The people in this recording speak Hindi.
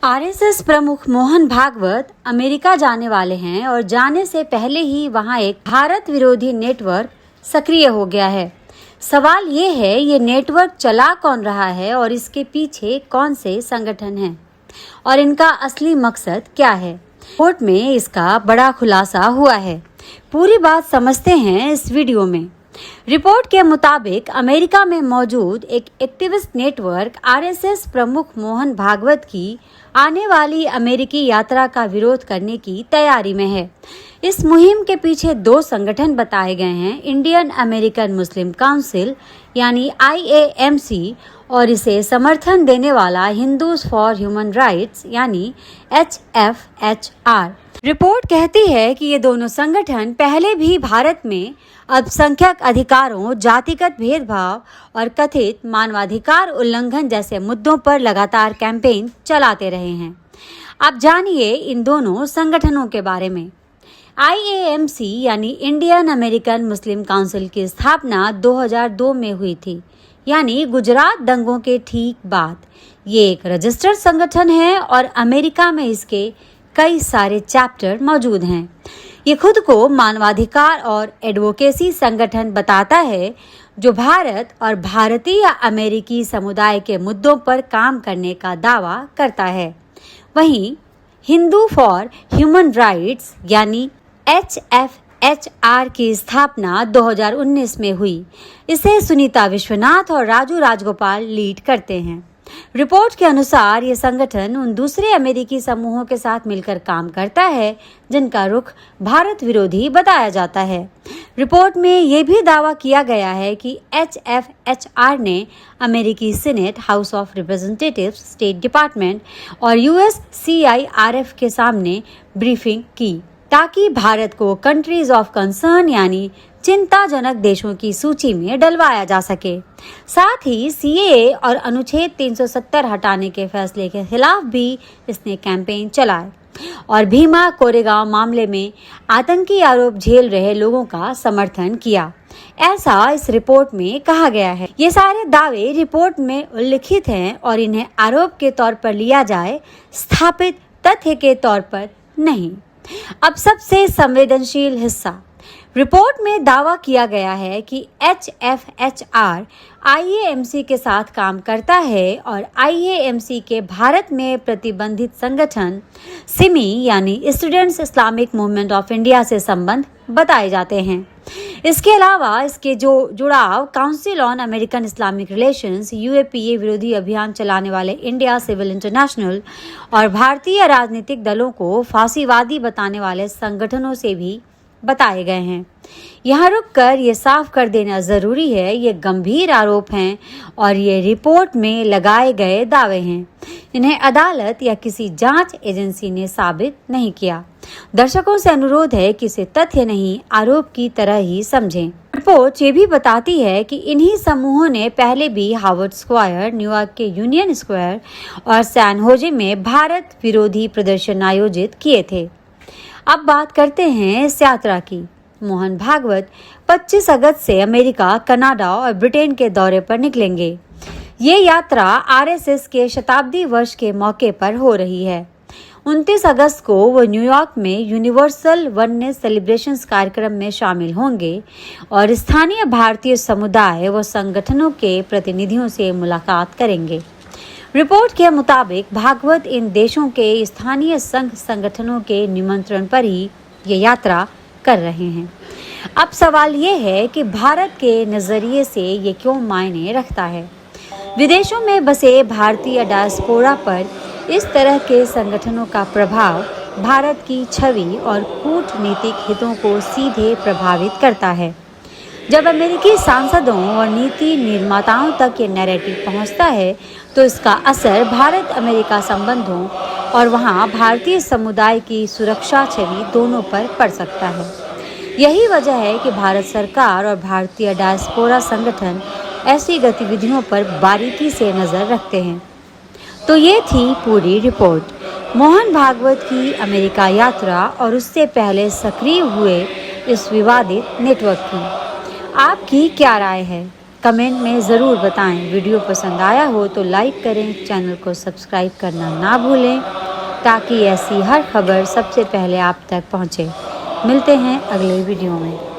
आरएसएस प्रमुख मोहन भागवत अमेरिका जाने वाले हैं और जाने से पहले ही वहां एक भारत विरोधी नेटवर्क सक्रिय हो गया है। सवाल ये है, ये नेटवर्क चला कौन रहा है और इसके पीछे कौन से संगठन हैं और इनका असली मकसद क्या है। रिपोर्ट में इसका बड़ा खुलासा हुआ है। पूरी बात समझते हैं इस वीडियो में। रिपोर्ट के मुताबिक अमेरिका में मौजूद एक एक्टिविस्ट नेटवर्क आरएसएस प्रमुख मोहन भागवत की आने वाली अमेरिकी यात्रा का विरोध करने की तैयारी में है। इस मुहिम के पीछे दो संगठन बताए गए हैं, इंडियन अमेरिकन मुस्लिम काउंसिल यानी IAMC और इसे समर्थन देने वाला हिंदूज फॉर ह्यूमन राइट्स यानी HFHR। रिपोर्ट कहती है कि ये दोनों संगठन पहले भी भारत में अल्पसंख्यक अधिकारों, जातिगत भेदभाव और कथित मानवाधिकार उल्लंघन जैसे मुद्दों पर लगातार कैंपेन चलाते रहे हैं। अब जानिए इन दोनों संगठनों के बारे में। IAMC यानी इंडियन अमेरिकन मुस्लिम काउंसिल की स्थापना 2002 में हुई थी, यानी गुजरात दंगों के ठीक बाद। ये एक रजिस्टर्ड संगठन है और अमेरिका में इसके कई सारे चैप्टर मौजूद हैं। ये खुद को मानवाधिकार और एडवोकेसी संगठन बताता है जो भारत और भारतीय अमेरिकी समुदाय के मुद्दों पर काम करने का दावा करता है। वहीं हिंदू फॉर ह्यूमन राइट्स यानी HFHR की स्थापना 2019 में हुई। इसे सुनीता विश्वनाथ और राजू राजगोपाल लीड करते हैं। रिपोर्ट के अनुसार ये संगठन उन दूसरे अमेरिकी समूहों के साथ मिलकर काम करता है जिनका रुख भारत विरोधी बताया जाता है। रिपोर्ट में ये भी दावा किया गया है कि HFHR ने अमेरिकी senate, house of representatives, state department और USCIRF के सामने ब्रीफिंग की ताकि भारत को कंट्रीज ऑफ कंसर्न यानी चिंताजनक देशों की सूची में डलवाया जा सके। साथ ही CAA और अनुच्छेद 370 हटाने के फैसले के खिलाफ भी इसने कैंपेन चलाए और भीमा कोरेगांव मामले में आतंकी आरोप झेल रहे लोगों का समर्थन किया, ऐसा इस रिपोर्ट में कहा गया है। ये सारे दावे रिपोर्ट में उल्लिखित हैं और इन्हें आरोप के तौर पर लिया जाए, स्थापित तथ्य के तौर पर नहीं। अब सबसे संवेदनशील हिस्सा। रिपोर्ट में दावा किया गया है कि HFHR IAMC के साथ काम करता है और IAMC के भारत में प्रतिबंधित संगठन सिमी यानी students Islamic movement of India से संबंध बताए जाते हैं। इसके अलावा इसके जो जुड़ाव council on American Islamic relations UAPA विरोधी अभियान चलाने वाले इंडिया सिविल इंटरनेशनल और भारतीय राजनीतिक दलों को फांसीवादी बताने वाले संगठनों से भी बताए गए हैं। यहाँ रुककर ये साफ कर देना जरूरी है, ये गंभीर आरोप हैं और ये रिपोर्ट में लगाए गए दावे हैं। इन्हें अदालत या किसी जांच एजेंसी ने साबित नहीं किया। दर्शकों से अनुरोध है कि इसे तथ्य नहीं, आरोप की तरह ही समझें। रिपोर्ट ये भी बताती है कि इन्हीं समूहों ने पहले भी हार्वर्ड स्क्वायर, न्यूयॉर्क के यूनियन स्क्वायर और सैन होजे में भारत विरोधी प्रदर्शन आयोजित किए थे। अब बात करते हैं इस यात्रा की। मोहन भागवत 25 अगस्त से अमेरिका, कनाडा और ब्रिटेन के दौरे पर निकलेंगे। ये यात्रा आरएसएस के शताब्दी वर्ष के मौके पर हो रही है। 29 अगस्त को वो न्यूयॉर्क में यूनिवर्सल वननेस सेलिब्रेशंस कार्यक्रम में शामिल होंगे और स्थानीय भारतीय समुदाय व संगठनों के प्रतिनिधियों से मुलाकात करेंगे। रिपोर्ट के मुताबिक भागवत इन देशों के स्थानीय संघ संगठनों के निमंत्रण पर ही ये यात्रा कर रहे हैं। अब सवाल ये है कि भारत के नज़रिए से ये क्यों मायने रखता है। विदेशों में बसे भारतीय डायस्पोरा पर इस तरह के संगठनों का प्रभाव भारत की छवि और कूटनीतिक हितों को सीधे प्रभावित करता है। जब अमेरिकी सांसदों और नीति निर्माताओं तक ये नैरेटिव पहुंचता है तो इसका असर भारत अमेरिका संबंधों और वहां भारतीय समुदाय की सुरक्षा छवि दोनों पर पड़ सकता है। यही वजह है कि भारत सरकार और भारतीय डायस्पोरा संगठन ऐसी गतिविधियों पर बारीकी से नज़र रखते हैं। तो ये थी पूरी रिपोर्ट मोहन भागवत की अमेरिका यात्रा और उससे पहले सक्रिय हुए इस विवादित नेटवर्क की। आपकी क्या राय है? कमेंट में ज़रूर बताएं। वीडियो पसंद आया हो तो लाइक करें, चैनल को सब्सक्राइब करना ना भूलें ताकि ऐसी हर खबर सबसे पहले आप तक पहुंचे। मिलते हैं अगले वीडियो में।